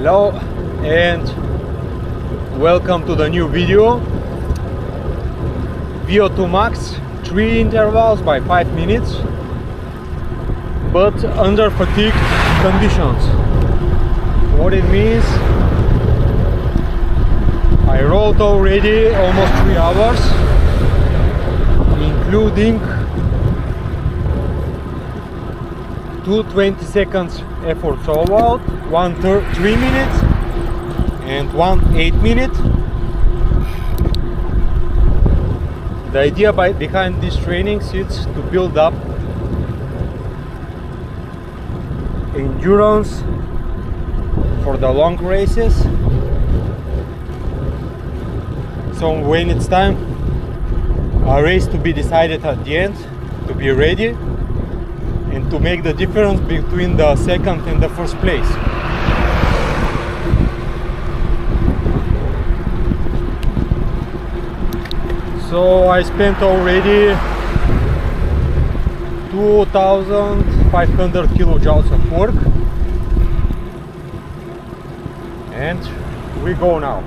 Hello and welcome to the new video. VO2MAX 3 intervals by 5 minutes, but under fatigue conditions. What it means, I rode already almost 3 hours, including 2 20 seconds effort solo out, 1 3 minutes and 1 8 minute. The idea behind these trainings is to build up endurance for the long races, so when it's time a race to be decided at the end, to be ready and to make the difference between the second and the first place. So I spent already 2,500 kilojoules of work, and we go now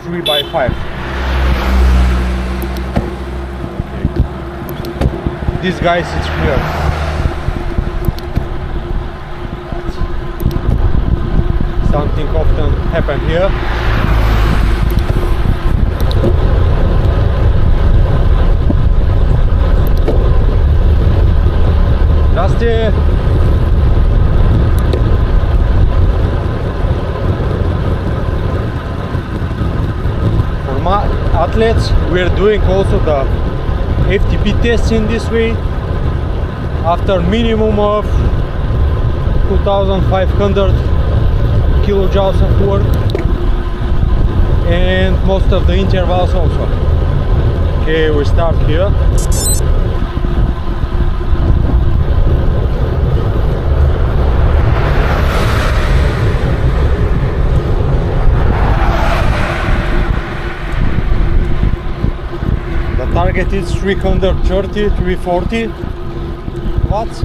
3 by 5. These guys, it's weird. Something often happen here. Dusty. For my athletes, we're doing also the FTP tests in this way. After minimum of 2,500 kilojoules of work, and most of the intervals also. Okay, we start here. Target is 330, 340 watts.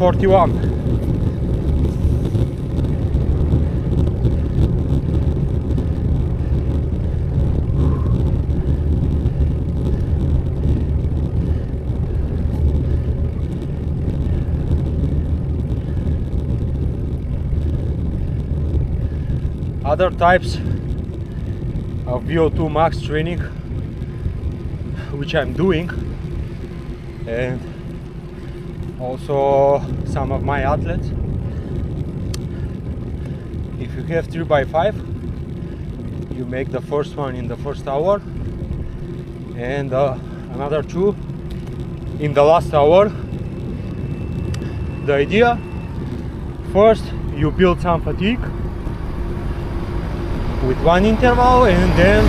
41. Other types of VO2 max training which I'm doing, and also some of my athletes. If you have 3x5, you make the first one in the first hour and another two in the last hour. The idea, first you build some fatigue with one interval, and then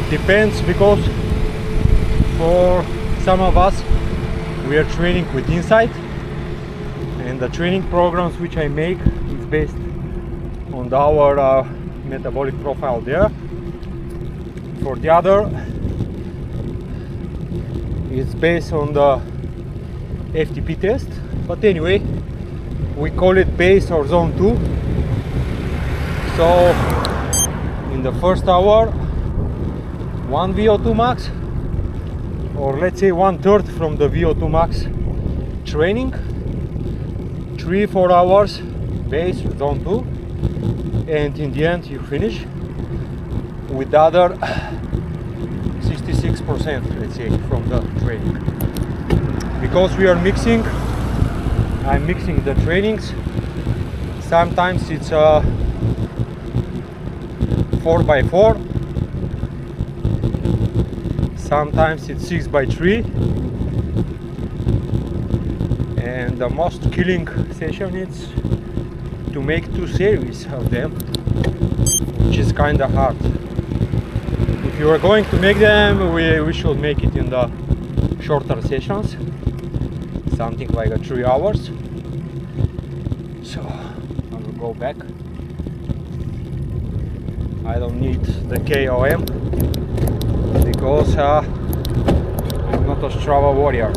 depends, because for some of us we are training with insight, and the training programs which I make is based on our metabolic profile there. For the other, it's based on the FTP test, but anyway, we call it base or zone 2. So in the first hour, 1 VO2 max, or let's say 1/3 from the VO2 max training, 3-4 hours base zone 2, and in the end you finish with the other 66%, let's say, from the training. Because we are mixing, I'm mixing the trainings. Sometimes it's 4x4, sometimes it's 6x3, and the most killing session is to make 2 series of them, which is kind of hard. If you are going to make them, we should make it in the shorter sessions, something like 3 hours. So I will go back. I don't need the KOM because I'm not a Strava warrior.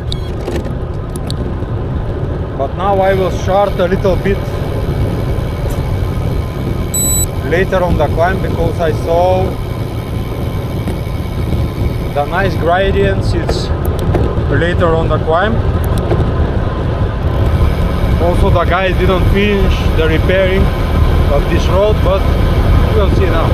But now I will start a little bit later on the climb, because I saw the nice gradients. It's later on the climb. Also, the guys didn't finish the repairing of this road, but we'll see now.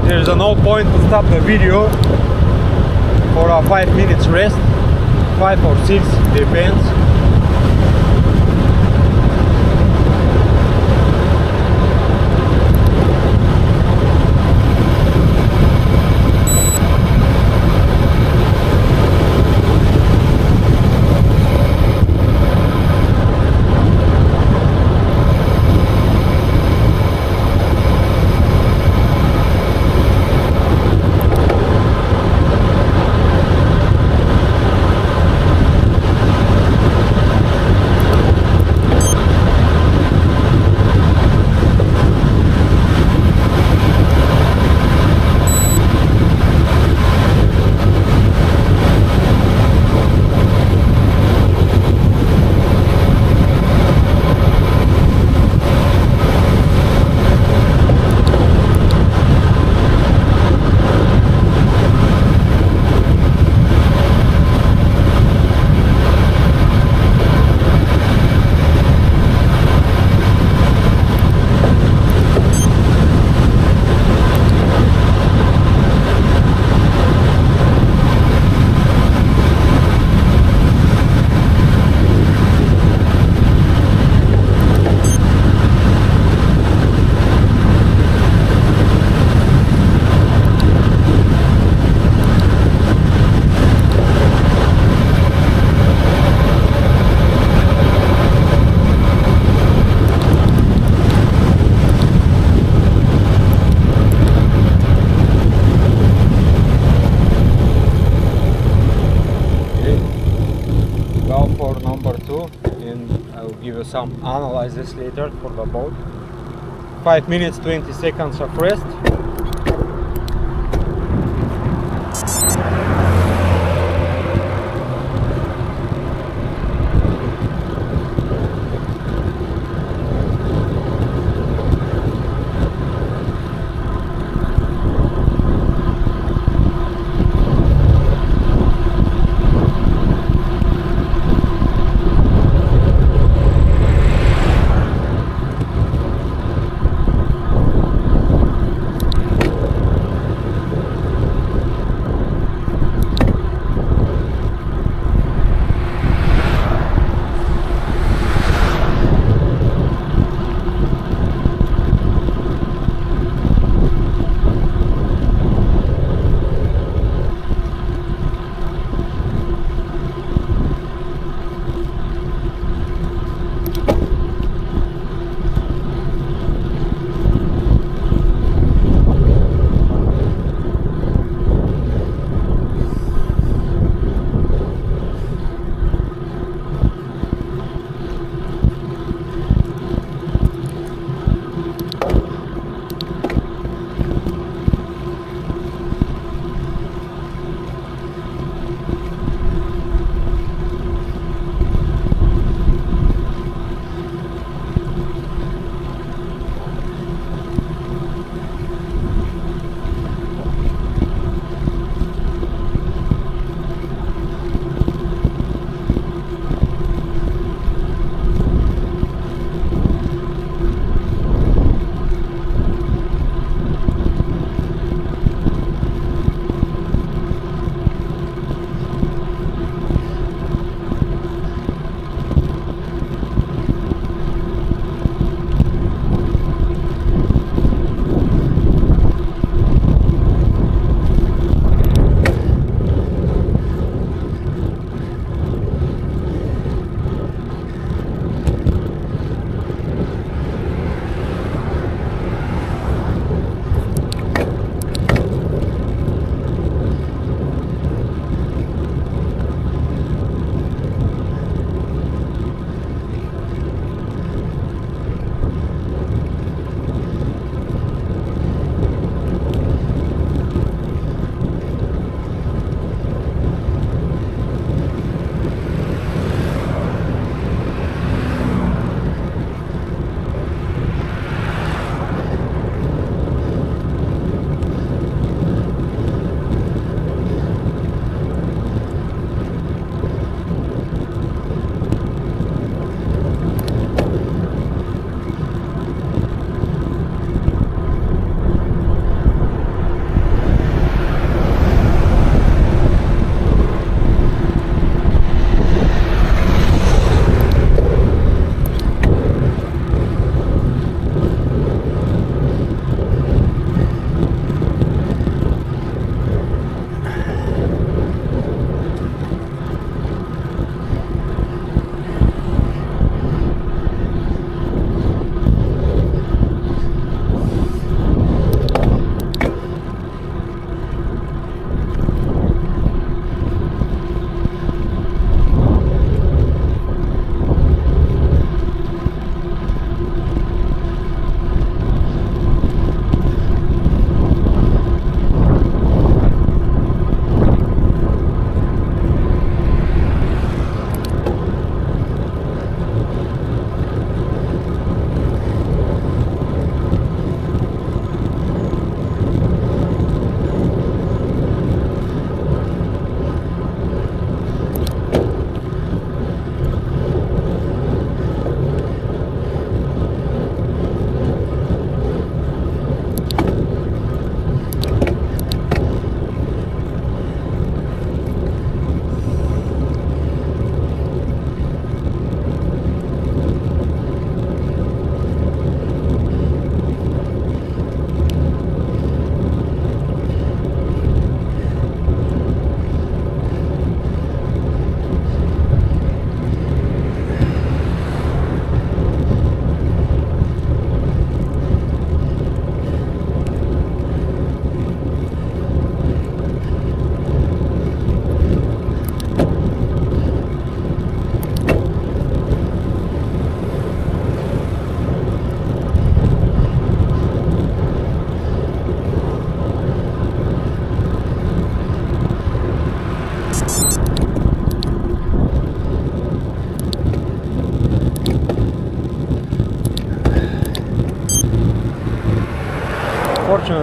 There's no point to stop the video for a 5 minutes rest, 5 or 6, depends. some analysis later for the boat. 5 minutes 20 seconds of rest.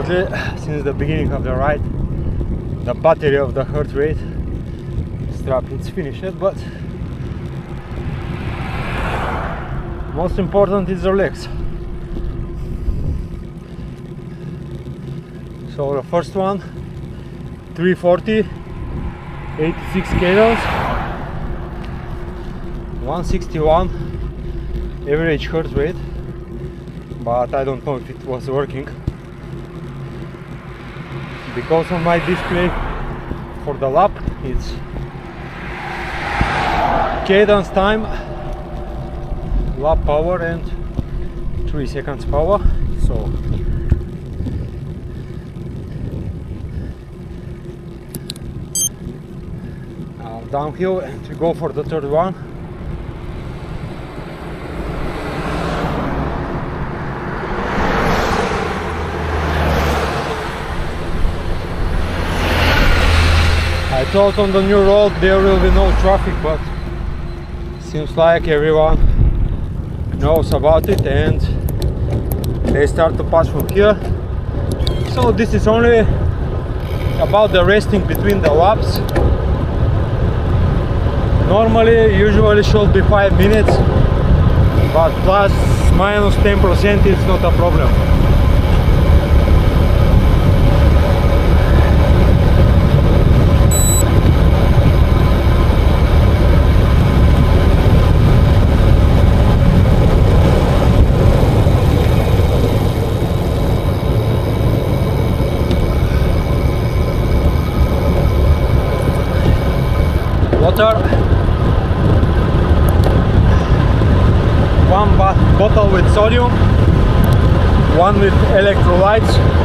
Unfortunately, since the beginning of the ride, the battery of the heart rate strap is finished, but most important is the legs. So the first one, 340, 86 cadence, 161 average heart rate, but I don't know if it was working because on my display for the lap it's cadence time, lap power and 3 seconds power. So now downhill, and we go for the third one. I thought on the new road there will be no traffic, but seems like everyone knows about it and they start to pass from here. So this is only about the resting between the laps. Normally, usually should be 5 minutes, but plus minus 10% is not a problem. Water, one bottle with sodium, one with electrolytes.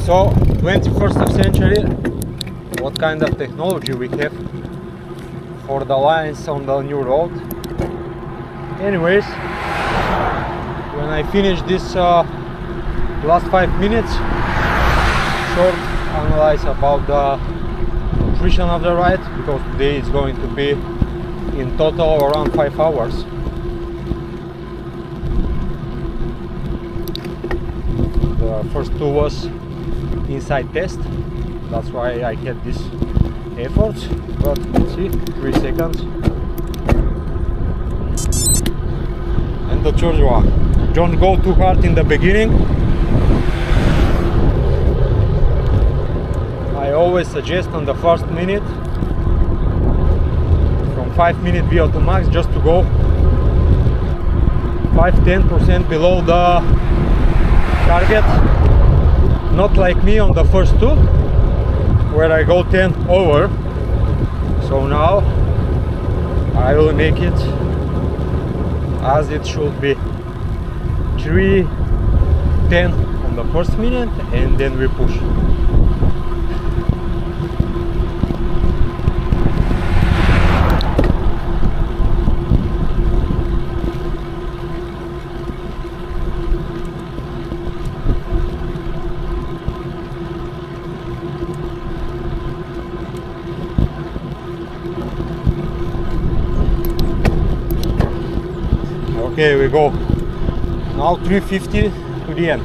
So 21st century, what kind of technology we have for the lines on the new road. Anyways, when I finish this last 5 minutes short analyze about the nutrition of the ride, because today is going to be in total around 5 hours. The first two was inside test, that's why I had this efforts, but let's see, 3 seconds. And the third one, don't go too hard in the beginning. I always suggest on the first minute, from 5-minute VO2 max, just to go 5-10% below the target. Not like me on the first two, where I go 10 over. So now I will make it as it should be. 3:10 on the first minute, and then we push. Okay, we go. Now 350 to the end.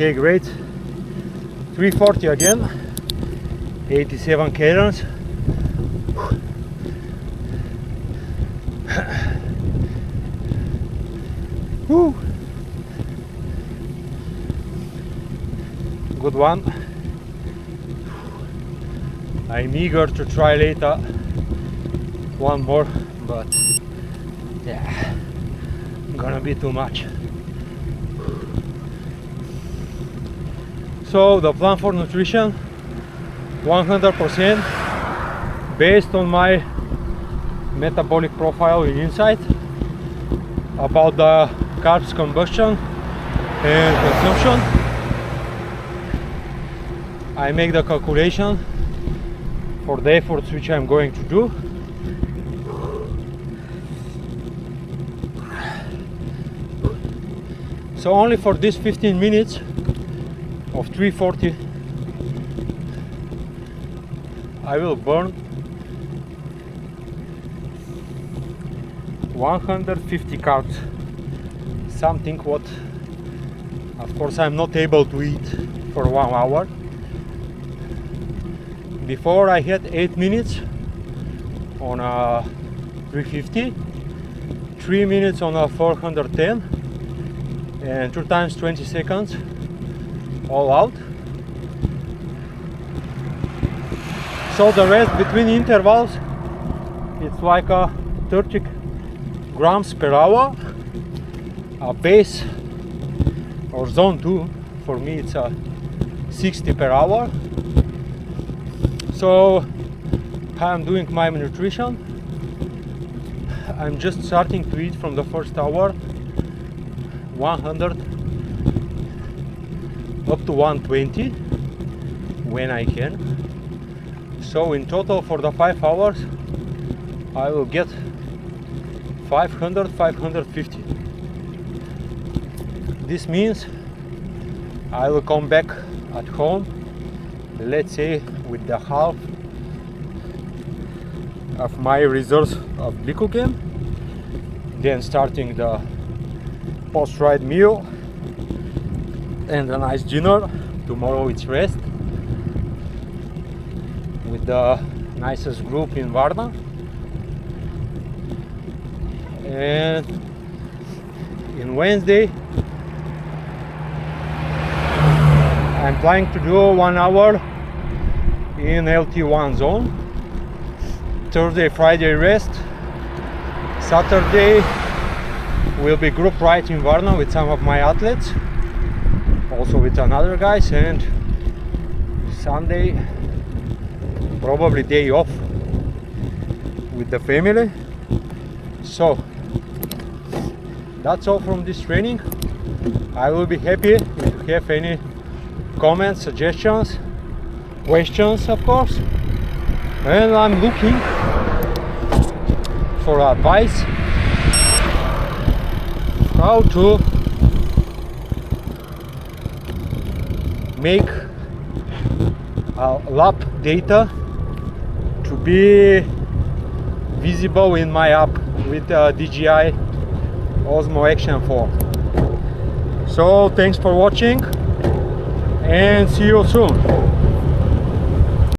Okay, great. 340 again, 87 cadence. Woo. Good one. I'm eager to try later one more, but yeah, gonna be too much. So the plan for nutrition, 100% based on my metabolic profile inside, about the carbs combustion and consumption. I make the calculation for the efforts which I'm going to do. So only for this 15 minutes of 340 I will burn 150 carbs, something what of course I'm not able to eat for 1 hour. Before I had 8 minutes on a 350, 3 minutes on a 410, and 2 times 20 seconds all out. So the rest between intervals, it's like a 30 grams per hour, a base or zone 2. For me it's a 60 per hour. So I'm doing my nutrition. I'm just starting to eat from the first hour, 100 up to 120 when I can. So in total for the 5 hours I will get 500, 550. This means I will come back at home, let's say with the half of my reserves of glycogen, then starting the post-ride meal and a nice dinner. Tomorrow it's rest with the nicest group in Varna, and in Wednesday I'm planning to do 1 hour in LT1 zone. Thursday, Friday rest. Saturday will be group ride in Varna with some of my athletes, also with another guys, and Sunday probably day off with the family. So that's all from this training. I will be happy if you have any comments, suggestions, questions, of course, and I'm looking for advice how to make lap data to be visible in my app with DJI Osmo Action 4. So thanks for watching and see you soon.